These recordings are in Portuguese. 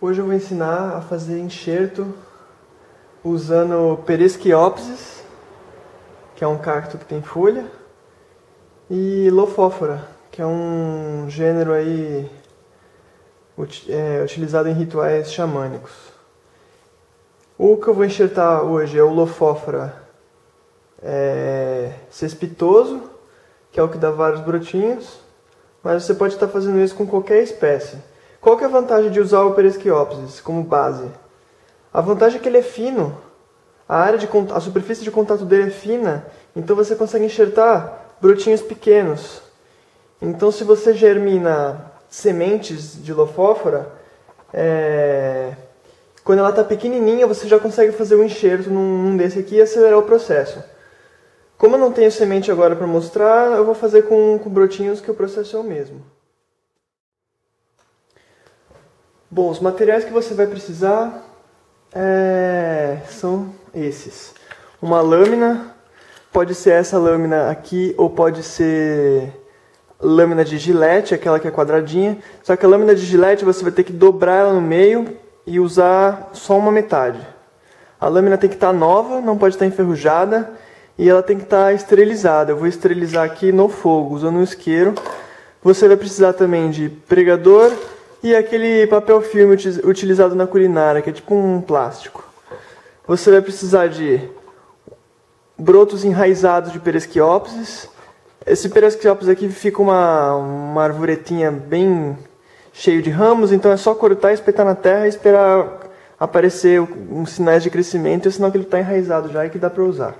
Hoje eu vou ensinar a fazer enxerto usando Pereskiopsis, que é um cacto que tem folha, e Lophophora, que é um gênero aí utilizado em rituais xamânicos. O que eu vou enxertar hoje é o Lophophora cespitoso, que é o que dá vários brotinhos, mas você pode estar fazendo isso com qualquer espécie. Qual que é a vantagem de usar o Pereskiopsis como base? A vantagem é que ele é fino, a superfície de contato dele é fina, então você consegue enxertar brotinhos pequenos. Então se você germina sementes de Lophophora, quando ela está pequenininha você já consegue fazer o enxerto num desse aqui e acelerar o processo. Como eu não tenho semente agora para mostrar, eu vou fazer com brotinhos que o processo é o mesmo. Bom, os materiais que você vai precisar são esses. Uma lâmina, pode ser essa lâmina aqui ou pode ser lâmina de gilete, aquela que é quadradinha. Só que a lâmina de gilete você vai ter que dobrar ela no meio e usar só uma metade. A lâmina tem que estar nova, não pode estar enferrujada e ela tem que estar esterilizada. Eu vou esterilizar aqui no fogo, usando um isqueiro. Você vai precisar também de pregador e aquele papel filme utilizado na culinária, que é tipo um plástico. Você vai precisar de brotos enraizados de Pereskiopsis. Esse Pereskiopsis aqui fica uma arvoretinha bem cheio de ramos, então é só cortar, espetar na terra e esperar aparecer uns sinais de crescimento, é sinal que ele está enraizado já e que dá para usar.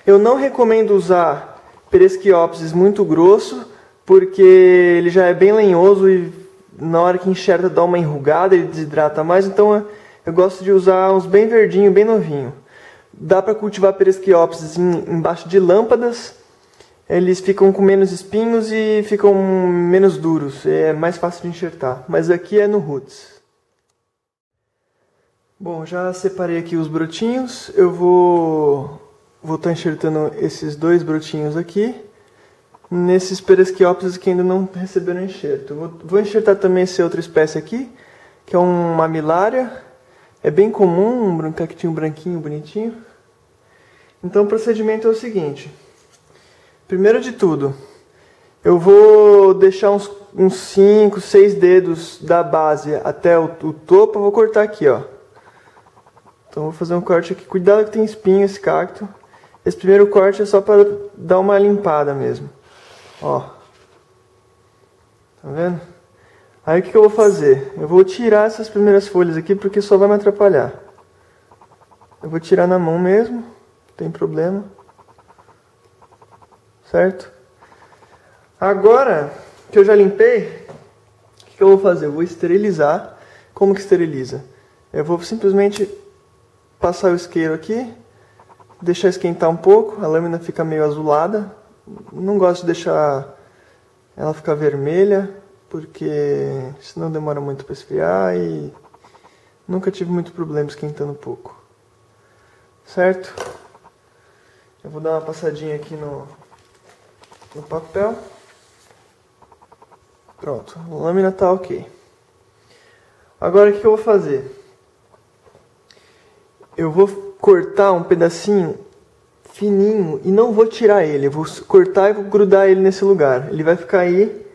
Eu não recomendo usar Pereskiopsis muito grosso, porque ele já é bem lenhoso e na hora que enxerta dá uma enrugada, ele desidrata mais, então eu gosto de usar uns bem verdinho, bem novinho. Dá para cultivar Pereskiopsis embaixo de lâmpadas, eles ficam com menos espinhos e ficam menos duros, é mais fácil de enxertar, mas aqui é no roots. Bom, já separei aqui os brotinhos, eu vou estar enxertando esses dois brotinhos aqui nesses Pereskiopsis que ainda não receberam enxerto. Vou enxertar também essa outra espécie aqui, que é um Mammillaria. É bem comum, um cactinho branquinho, bonitinho. Então o procedimento é o seguinte. Primeiro de tudo, eu vou deixar uns 5, 6 dedos da base até o topo, eu vou cortar aqui, ó. Então vou fazer um corte aqui. Cuidado que tem espinho esse cacto. Esse primeiro corte é só para dar uma limpada mesmo. Ó, tá vendo? Aí o que eu vou fazer? Eu vou tirar essas primeiras folhas aqui porque só vai me atrapalhar. Eu vou tirar na mão mesmo, não tem problema. Certo? Agora que eu já limpei, o que eu vou fazer? Eu vou esterilizar. Como que esteriliza? Eu vou simplesmente passar o isqueiro aqui, deixar esquentar um pouco, a lâmina fica meio azulada. Não gosto de deixar ela ficar vermelha, porque senão demora muito para esfriar e nunca tive muito problema esquentando pouco. Certo? Eu vou dar uma passadinha aqui no papel. Pronto, a lâmina está ok. Agora o que eu vou fazer? Eu vou cortar um pedacinho fininho e não vou tirar ele, eu vou cortar e vou grudar ele nesse lugar. Ele vai ficar aí,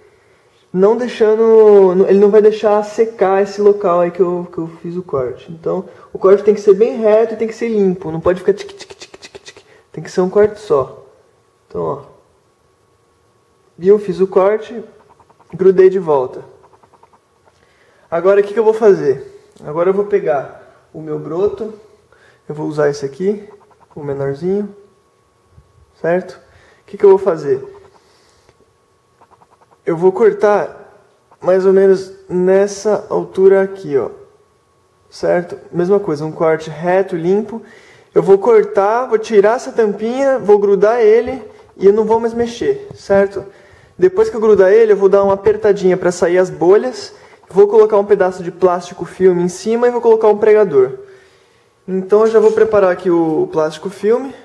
não deixando, ele não vai deixar secar esse local aí que eu fiz o corte. Então, o corte tem que ser bem reto e tem que ser limpo, não pode ficar tic tic tic tic tic. Tem que ser um corte só. Então, ó. Viu? Fiz o corte, grudei de volta. Agora o que eu vou fazer? Agora eu vou pegar o meu broto, eu vou usar esse aqui, o menorzinho. Certo? O que eu vou fazer? Eu vou cortar mais ou menos nessa altura aqui, ó. Certo? Mesma coisa, um corte reto, limpo. Eu vou cortar, vou tirar essa tampinha, vou grudar ele e eu não vou mais mexer, certo? Depois que eu grudar ele, eu vou dar uma apertadinha para sair as bolhas. Vou colocar um pedaço de plástico filme em cima e vou colocar um pregador. Então eu já vou preparar aqui o plástico filme.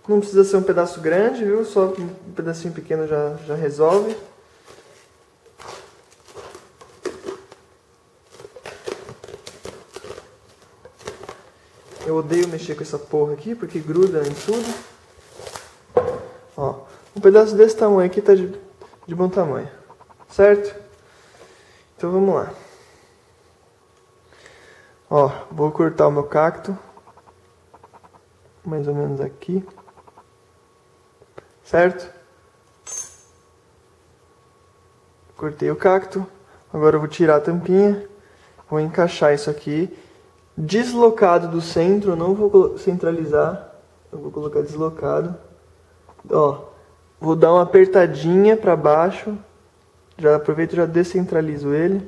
Não precisa ser um pedaço grande, viu? Só um pedacinho pequeno já resolve. Eu odeio mexer com essa porra aqui, porque gruda em tudo. Ó, um pedaço desse tamanho aqui tá de bom tamanho, certo? Então vamos lá. Ó, vou cortar o meu cacto. Mais ou menos aqui. Certo? Cortei o cacto. Agora eu vou tirar a tampinha. Vou encaixar isso aqui. Deslocado do centro, eu não vou centralizar. Eu vou colocar deslocado. Ó, vou dar uma apertadinha para baixo. Já aproveito e já descentralizo ele.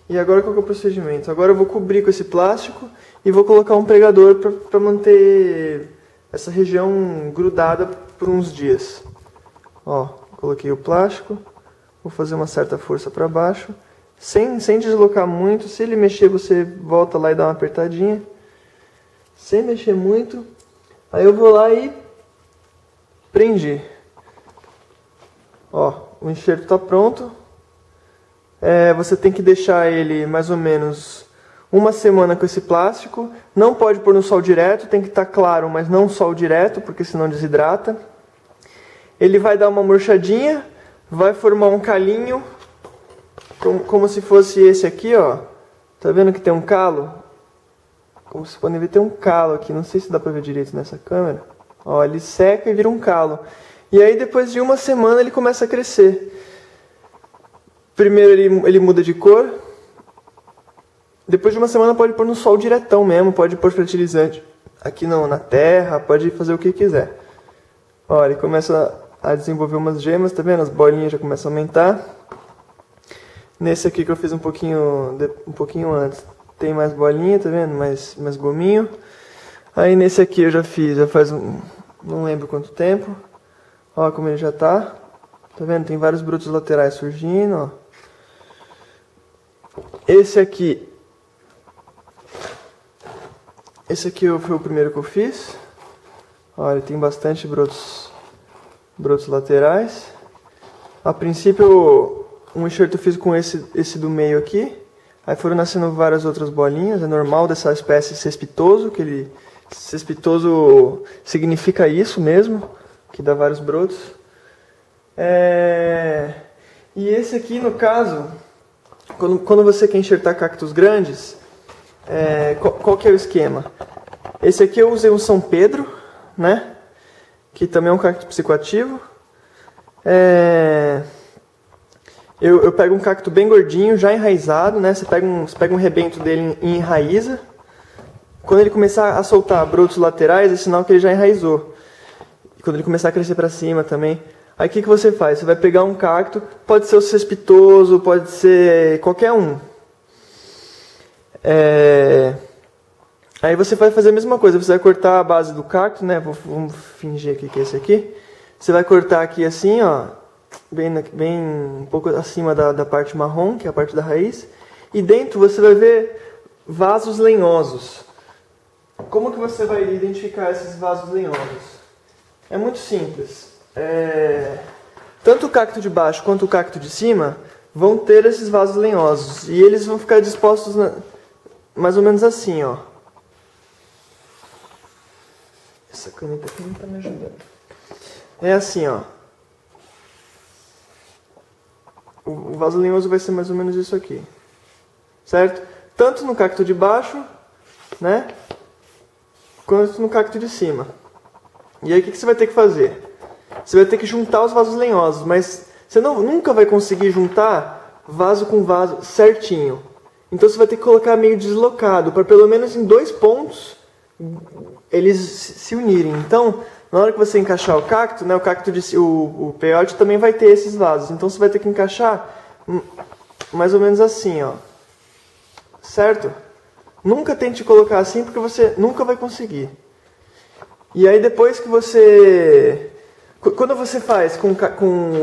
E agora qual que é o procedimento? Agora eu vou cobrir com esse plástico e vou colocar um pregador para manter essa região grudada por uns dias. Ó, coloquei o plástico. Vou fazer uma certa força para baixo. Sem deslocar muito. Se ele mexer, você volta lá e dá uma apertadinha. Sem mexer muito. Aí eu vou lá e prendi. Ó, o enxerto está pronto. Você tem que deixar ele mais ou menos uma semana com esse plástico. Não pode pôr no sol direto, tem que estar claro, mas não sol direto, porque senão desidrata. Ele vai dar uma murchadinha, vai formar um calinho, como se fosse esse aqui, ó. Tá vendo que tem um calo? Como vocês podem ver, tem um calo aqui, não sei se dá pra ver direito nessa câmera. Ó, ele seca e vira um calo. E aí depois de uma semana ele começa a crescer. Primeiro ele muda de cor. Depois de uma semana pode pôr no sol diretão mesmo, pode pôr fertilizante aqui na terra, pode fazer o que quiser. Ó, ele começa a desenvolver umas gemas, tá vendo? As bolinhas já começam a aumentar. Nesse aqui que eu fiz um pouquinho antes, tem mais bolinha, tá vendo? Mais gominho. Aí nesse aqui eu já fiz, já faz não lembro quanto tempo. Ó como ele já tá. Tá vendo? Tem vários brotos laterais surgindo, ó. Esse aqui foi o primeiro que eu fiz. Ó, ele tem bastante brotos laterais. A princípio um enxerto eu fiz com esse do meio aqui. Aí foram nascendo várias outras bolinhas. É normal dessa espécie cespitoso, cespitoso significa isso mesmo, que dá vários brotos. E esse aqui, no caso, quando você quer enxertar cactos grandes, qual que é o esquema? Esse aqui eu usei um São Pedro, né? Que também é um cacto psicoativo. Eu pego um cacto bem gordinho, já enraizado, né? Você pega um rebento dele e enraiza. Quando ele começar a soltar brotos laterais, é sinal que ele já enraizou. E quando ele começar a crescer para cima também. Aí o que você faz? Você vai pegar um cacto, pode ser o cespitoso, pode ser qualquer um. Aí você vai fazer a mesma coisa, você vai cortar a base do cacto, né? Vamos fingir aqui que é esse aqui. Você vai cortar aqui assim, ó. Bem um pouco acima da parte marrom, que é a parte da raiz. E dentro você vai ver vasos lenhosos. Como que você vai identificar esses vasos lenhosos? É muito simples. Tanto o cacto de baixo quanto o cacto de cima vão ter esses vasos lenhosos. E eles vão ficar dispostos mais ou menos assim, ó. Essa caneta aqui não está me ajudando. É assim, ó. O vaso lenhoso vai ser mais ou menos isso aqui. Certo? Tanto no cacto de baixo, né? Quanto no cacto de cima. E aí o que você vai ter que fazer? Você vai ter que juntar os vasos lenhosos, mas você nunca vai conseguir juntar vaso com vaso certinho. Então você vai ter que colocar meio deslocado, para pelo menos em 2 pontos eles se unirem. Então, na hora que você encaixar o cacto, né, o peiote também vai ter esses vasos. Então você vai ter que encaixar mais ou menos assim, ó. Certo? Nunca tente colocar assim, porque você nunca vai conseguir. E aí depois que você... Quando você faz com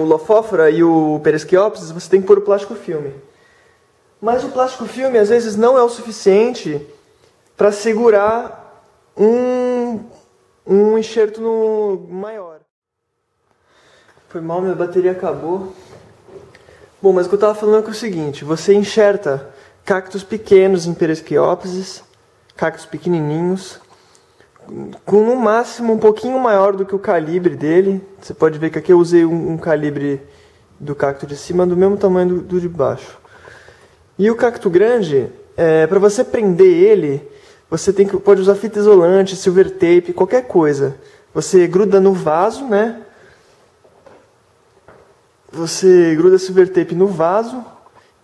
o Lophophora e o Peresquiopsis, você tem que pôr o plástico filme. Mas o plástico filme às vezes não é o suficiente para segurar um enxerto maior. Foi mal, minha bateria acabou. Bom, mas o que eu estava falando é o seguinte, você enxerta cactos pequenos em Peresquiopsis, cactos pequenininhos, com no máximo um pouquinho maior do que o calibre dele. Você pode ver que aqui eu usei um calibre do cacto de cima do mesmo tamanho do de baixo. E o cacto grande, para você prender ele, você pode usar fita isolante, silver tape, qualquer coisa. Você gruda no vaso, né? Você gruda silver tape no vaso,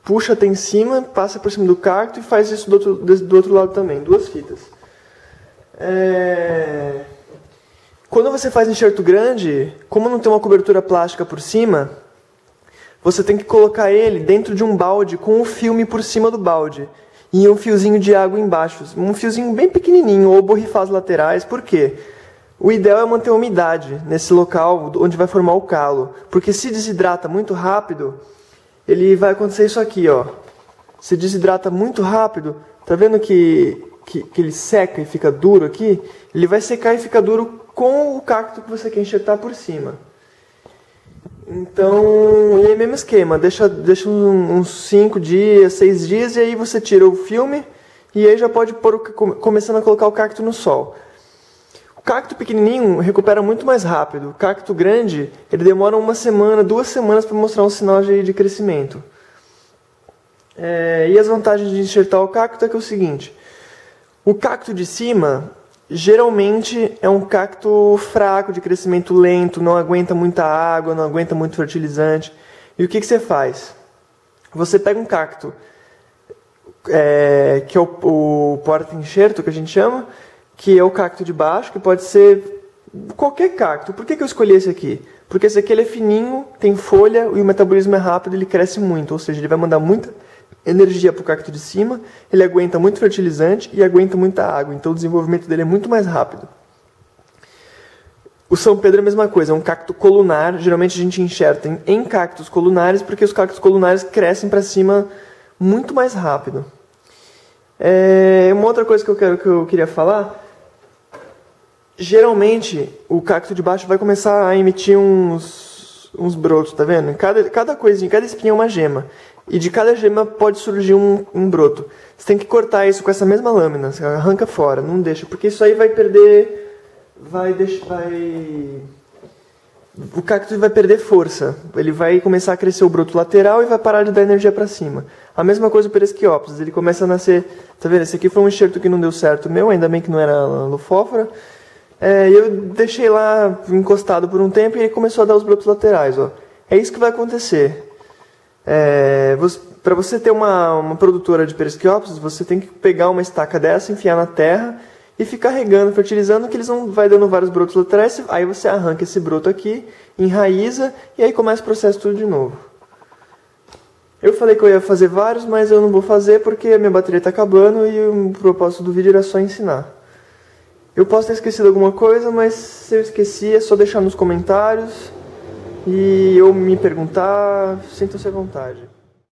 puxa até em cima, passa por cima do cacto e faz isso do outro lado também, 2 fitas. Quando você faz enxerto grande, como não tem uma cobertura plástica por cima, você tem que colocar ele dentro de um balde com um filme por cima do balde e um fiozinho de água embaixo, um fiozinho bem pequenininho, ou borrifar as laterais. Por quê? O ideal é manter a umidade nesse local onde vai formar o calo, porque se desidrata muito rápido, ele vai acontecer isso aqui, ó. Se desidrata muito rápido, tá vendo que ele seca e fica duro aqui? Ele vai secar e fica duro com o cacto que você quer enxertar por cima. Então, é o mesmo esquema, deixa uns 5 dias, 6 dias, e aí você tira o filme, e aí já pode começando a colocar o cacto no sol. O cacto pequenininho recupera muito mais rápido. O cacto grande, ele demora 1 semana, 2 semanas para mostrar um sinal de crescimento. E as vantagens de enxertar o cacto é que é o seguinte: o cacto de cima, geralmente é um cacto fraco, de crescimento lento, não aguenta muita água, não aguenta muito fertilizante. E o que você faz? Você pega um cacto, que é o porta-enxerto, que a gente chama, que é o cacto de baixo, que pode ser qualquer cacto. Por que eu escolhi esse aqui? Porque esse aqui ele é fininho, tem folha e o metabolismo é rápido, ele cresce muito, ou seja, ele vai mandar muita energia para o cacto de cima, ele aguenta muito fertilizante e aguenta muita água, então o desenvolvimento dele é muito mais rápido. O São Pedro é a mesma coisa, é um cacto colunar, geralmente a gente enxerta em cactos colunares, porque os cactos colunares crescem para cima muito mais rápido. Uma outra coisa que eu queria falar: geralmente o cacto de baixo vai começar a emitir uns brotos, tá vendo? Cada coisinha, cada espinha é uma gema. E de cada gema pode surgir um broto. Você tem que cortar isso com essa mesma lâmina, você arranca fora, não deixa, porque isso aí vai perder... O cacto vai perder força. Ele vai começar a crescer o broto lateral e vai parar de dar energia para cima. A mesma coisa para o Peresquiopsis, ele começa a nascer... Tá vendo? Esse aqui foi um enxerto que não deu certo meu, ainda bem que não era lufófora. Eu deixei lá encostado por um tempo e ele começou a dar os brotos laterais. Ó. É isso que vai acontecer. Para você ter uma produtora de Peresquiopsis, você tem que pegar uma estaca dessa, enfiar na terra e ficar regando, fertilizando, que eles vão dando vários brotos laterais. Aí você arranca esse broto aqui, enraiza e aí começa o processo tudo de novo. Eu falei que eu ia fazer vários, mas eu não vou fazer porque a minha bateria está acabando e o propósito do vídeo era só ensinar. Eu posso ter esquecido alguma coisa, mas se eu esqueci é só deixar nos comentários e eu me perguntar, sintam-se à vontade.